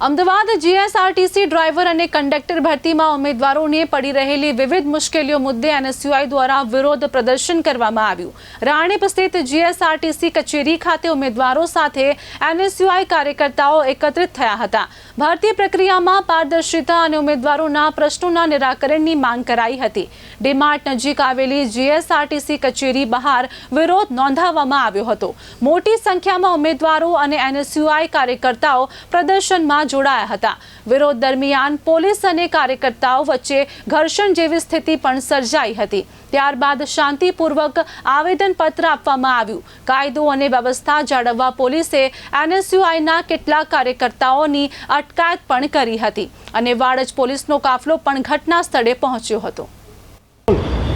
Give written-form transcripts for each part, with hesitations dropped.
Ahmedabad GSRTC driver અને conductor ભરતીમાં ઉમેદવારોને પડી રહેલી વિવિધ મુશ્કેલીઓ મુદ્દે એનએસયુઆઈ દ્વારા વિરોધ પ્રદર્શન કરવામાં આવ્યું। રાણીપ સ્થિત જીએસઆરટીસી કચેરી ખાતે ઉમેદવારો સાથે એનએસયુઆઈ કાર્યકર્તાઓ એકત્રિત થયા હતા। ભરતી પ્રક્રિયામાં પારદર્શિતા અને ઉમેદવારોના પ્રશ્નોના નિરાકરણની માંગ કરાઈ હતી। ડીમાર્ટ નજીક આવેલી જીએસઆરટીસી કચેરી બહાર વિરોધ નોંધાવવામાં આવ્યો હતો। મોટી સંખ્યામાં ઉમેદવારો અને એનએસયુઆઈ કાર્યકર્તાઓ પ્રદર્શનમાં જોડાયા હતા। વિરોધ દરમિયાન પોલીસ અને કાર્યકર્તાઓ વચ્ચે ઘર્ષણ જેવી સ્થિતિ પણ સર્જાઈ હતી। ત્યારબાદ શાંતિપૂર્વક આવેદનપત્ર આપવામાં આવ્યું। કાયદો અને વ્યવસ્થા જાળવવા પોલીસે એનએસયુઆઈના કેટલાક કાર્યકર્તાઓની અટકાયત પણ કરી હતી અને વાડજ પોલીસનો કાફલો પણ ઘટના સ્થળે પહોંચ્યો હતો।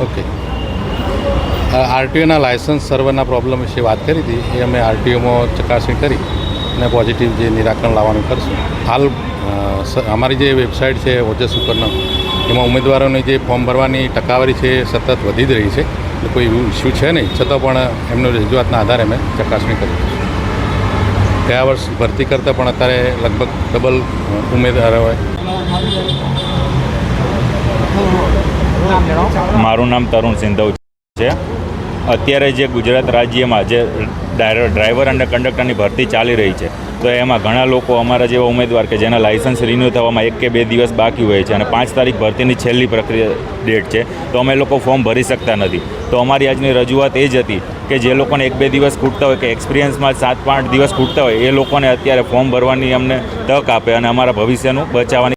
ઓકે, આરટીઓના લાયસન્સ સર્વરના પ્રોબ્લેમ વિશે વાત કરી હતી। એ અમે આરટીઓમાં ચકાસણી કરી અને પોઝિટિવ જે નિરાકરણ લાવવાનું કરશું। હાલ અમારી જે વેબસાઇટ છે ઓજસ ઉપરનો, એમાં ઉમેદવારોની જે ફોર્મ ભરવાની ટકાવારી છે એ સતત વધી જ રહી છે। એટલે કોઈ ઇસ્યુ છે નહીં, છતાં પણ એમનો રજૂઆતના આધારે અમે ચકાસણી કરી છે। ગયા વર્ષ ભરતી કરતાં પણ અત્યારે લગભગ ડબલ ઉમેદવારો હોય। મારું નામ તરુણ સિંધવ છે। અત્યારે જે ગુજરાત રાજ્યમાં જે ડ્રાઈવર અને કંડક્ટરની ભરતી ચાલી રહી છે, તો એમાં ઘણા લોકો અમારા જેવા ઉમેદવાર કે જેના લાયસન્સ રિન્યૂ થવામાં 1 કે 2 દિવસ બાકી હોય છે અને 5 તારીખ ભરતીની છેલ્લી પ્રક્રિયા ડેટ છે, તો અમે લોકો ફોર્મ ભરી શકતા નથી। તો અમારી આજની રજૂઆત એ જ હતી કે જે લોકોને 1-2 દિવસ ખૂટતા હોય કે એક્સપિરિયન્સમાં 7-8 દિવસ ખૂટતા હોય, એ લોકોને અત્યારે ફોર્મ ભરવાની અમને તક આપે અને અમારા ભવિષ્યનું બચાવવાની